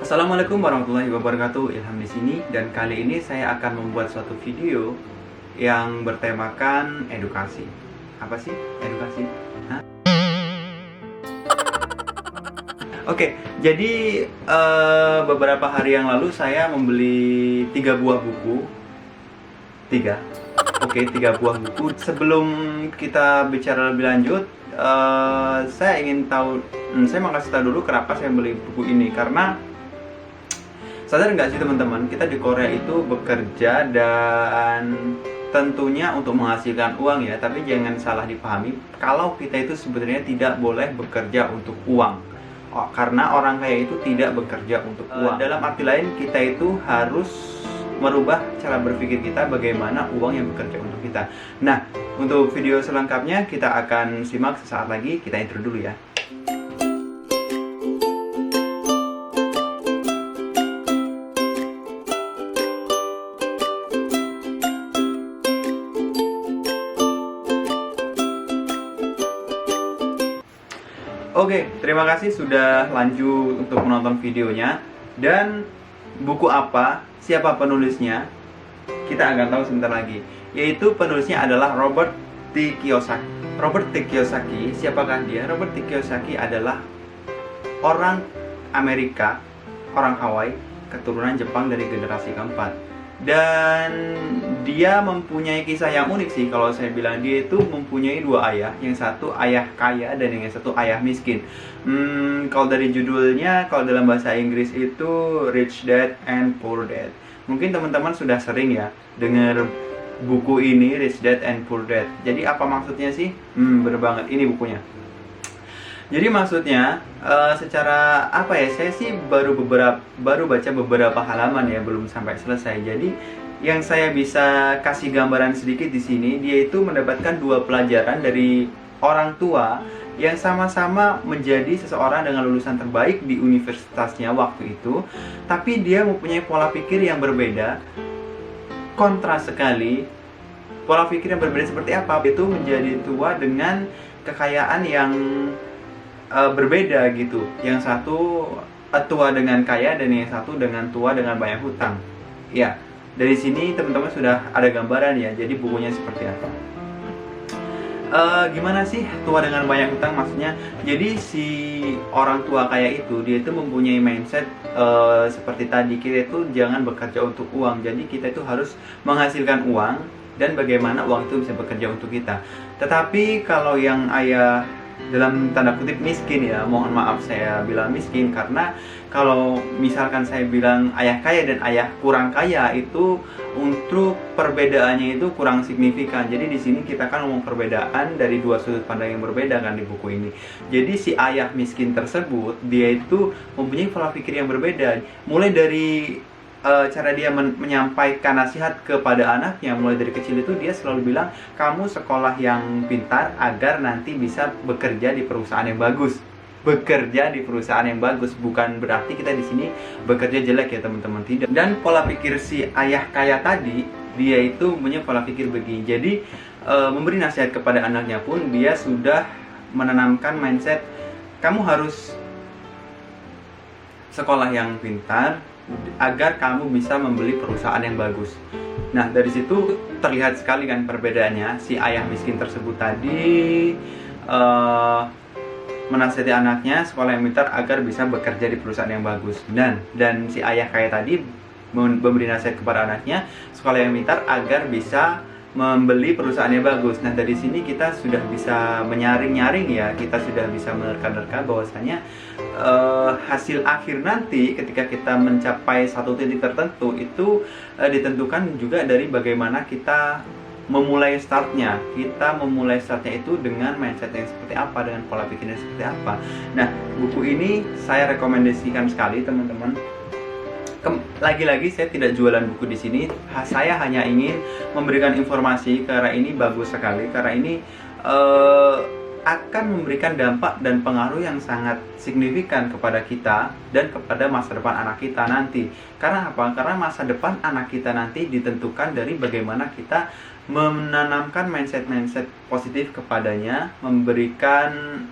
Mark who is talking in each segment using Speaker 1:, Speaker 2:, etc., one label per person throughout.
Speaker 1: Assalamualaikum warahmatullahi wabarakatuh. Ilham di sini, dan kali ini saya akan membuat suatu video yang bertemakan edukasi. Apa sih edukasi? Hah? Oke, jadi beberapa hari yang lalu saya membeli 3 buah buku. 3. Oke, 3 buah buku. Sebelum kita bicara lebih lanjut, saya mau kasih tahu dulu kenapa saya beli buku ini. Karena sadar nggak sih teman-teman, kita di Korea itu bekerja dan tentunya untuk menghasilkan uang ya. Tapi jangan salah dipahami, kalau kita itu sebenarnya tidak boleh bekerja untuk uang. Karena orang kaya itu tidak bekerja untuk uang. Dalam arti lain, kita itu harus merubah cara berpikir kita bagaimana uang yang bekerja untuk kita. Nah, untuk video selengkapnya kita akan simak sesaat lagi. Kita intro dulu ya. Oke, terima kasih sudah lanjut untuk menonton videonya. Dan buku apa, siapa penulisnya, kita akan tahu sebentar lagi. Yaitu penulisnya adalah Robert T. Kiyosaki. Robert T. Kiyosaki, siapakah dia? Robert T. Kiyosaki adalah orang Amerika, orang Hawaii, keturunan Jepang dari generasi keempat. Dan dia mempunyai kisah yang unik sih. Kalau saya bilang, dia itu mempunyai 2 ayah. Yang satu ayah kaya dan yang satu ayah miskin. Kalau dari judulnya, kalau dalam bahasa Inggris itu Rich Dad and Poor Dad. Mungkin teman-teman sudah sering ya dengar buku ini, Rich Dad and Poor Dad. Jadi apa maksudnya sih? Bener banget, ini bukunya. Jadi maksudnya secara apa ya, saya sih baru baca beberapa halaman ya, belum sampai selesai. Jadi yang saya bisa kasih gambaran sedikit di sini, dia itu mendapatkan 2 pelajaran dari orang tua yang sama-sama menjadi seseorang dengan lulusan terbaik di universitasnya waktu itu, tapi dia mempunyai pola pikir yang berbeda, kontras sekali. Pola pikir yang berbeda seperti apa? Itu menjadi tua dengan kekayaan yang berbeda gitu. Yang satu tua dengan kaya dan yang satu dengan tua dengan banyak hutang. Ya, dari sini teman-teman sudah ada gambaran ya. Jadi bukunya seperti apa? Gimana sih tua dengan banyak hutang maksudnya? Jadi si orang tua kaya itu, dia itu mempunyai mindset seperti tadi, kita itu jangan bekerja untuk uang. Jadi kita itu harus menghasilkan uang dan bagaimana uang itu bisa bekerja untuk kita. Tetapi kalau yang ayah dalam tanda kutip miskin ya, mohon maaf saya bilang miskin, karena kalau misalkan saya bilang ayah kaya dan ayah kurang kaya, itu untuk perbedaannya itu kurang signifikan. Jadi di sini kita kan ngomong perbedaan dari 2 sudut pandang yang berbeda kan di buku ini. Jadi si ayah miskin tersebut, dia itu mempunyai pola pikir yang berbeda. Mulai dari cara dia menyampaikan nasihat kepada anaknya, mulai dari kecil itu dia selalu bilang, kamu sekolah yang pintar agar nanti bisa bekerja di perusahaan yang bagus. Bekerja di perusahaan yang bagus bukan berarti kita di sini bekerja jelek ya teman-teman, tidak. Dan pola pikir si ayah kaya tadi, dia itu punya pola pikir begini. Jadi memberi nasihat kepada anaknya pun dia sudah menanamkan mindset, kamu harus sekolah yang pintar agar kamu bisa membeli perusahaan yang bagus. Nah, dari situ terlihat sekali kan perbedaannya. Si ayah miskin tersebut tadi menasihati anaknya sekolah yang pintar agar bisa bekerja di perusahaan yang bagus. Dan si ayah kaya tadi memberi nasihat kepada anaknya sekolah yang pintar agar bisa membeli perusahaan yang bagus. Nah, dari sini kita sudah bisa menyaring-nyaring ya, kita sudah bisa menerka-nerka bahwasanya hasil akhir nanti ketika kita mencapai satu titik tertentu itu ditentukan juga dari bagaimana kita memulai startnya. Kita memulai startnya itu dengan mindset yang seperti apa, dengan pola pikirnya seperti apa. Nah, buku ini saya rekomendasikan sekali teman-teman. Lagi-lagi saya tidak jualan buku di sini. Saya hanya ingin memberikan informasi karena ini bagus sekali, karena ini akan memberikan dampak dan pengaruh yang sangat signifikan kepada kita dan kepada masa depan anak kita nanti. Karena apa? Karena masa depan anak kita nanti ditentukan dari bagaimana kita menanamkan mindset-mindset positif kepadanya, memberikan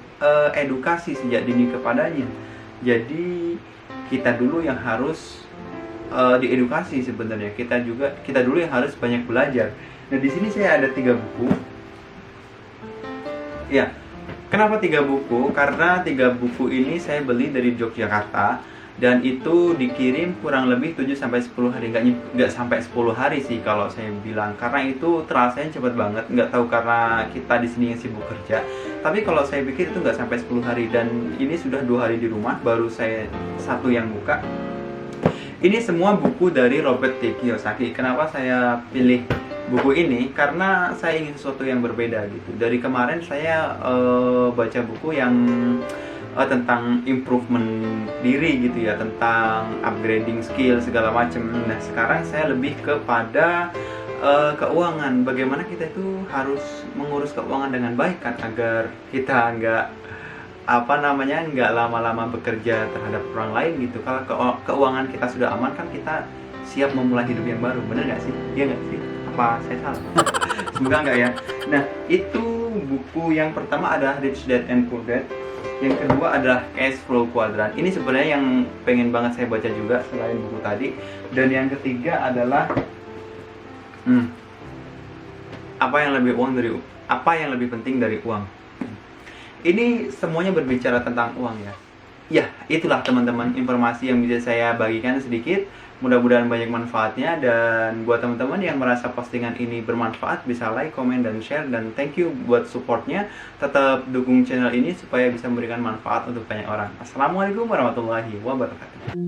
Speaker 1: edukasi sejak dini kepadanya. Jadi kita dulu yang harus diedukasi sebenarnya. Kita dulu yang harus banyak belajar. Nah, di sini saya ada 3 buku. Ya, kenapa 3 buku? Karena 3 buku ini saya beli dari Yogyakarta dan itu dikirim kurang lebih 7-10 hari. Nggak sampai 10 hari sih kalau saya bilang, karena itu terasanya cepat banget. Nggak tahu karena kita di sini yang sibuk kerja, tapi kalau saya pikir itu nggak sampai 10 hari. Dan ini sudah 2 hari di rumah, baru saya satu yang buka. Ini semua buku dari Robert T. Kiyosaki. Kenapa saya pilih buku ini? Karena saya ingin sesuatu yang berbeda gitu. Dari kemarin saya baca buku yang tentang improvement diri gitu ya, tentang upgrading skill segala macam. Nah, sekarang saya lebih kepada keuangan. Bagaimana kita itu harus mengurus keuangan dengan baik kan, agar kita nggak lama-lama bekerja terhadap orang lain gitu. Kalau keuangan kita sudah aman kan, kita siap memulai hidup yang baru. Bener nggak sih? Iya nggak sih? Apa saya salah? Semoga nggak ya. Nah, itu buku yang pertama adalah Rich Dad and Poor Dad. Yang kedua adalah Cash Flow Quadrant. Ini sebenarnya yang pengen banget saya baca juga selain buku tadi. Dan yang ketiga adalah apa yang lebih penting dari uang. Ini semuanya berbicara tentang uang ya. Ya, itulah teman-teman informasi yang bisa saya bagikan sedikit. Mudah-mudahan banyak manfaatnya, dan buat teman-teman yang merasa postingan ini bermanfaat bisa like, comment, dan share. Dan thank you buat supportnya. Tetap dukung channel ini supaya bisa memberikan manfaat untuk banyak orang. Assalamualaikum warahmatullahi wabarakatuh.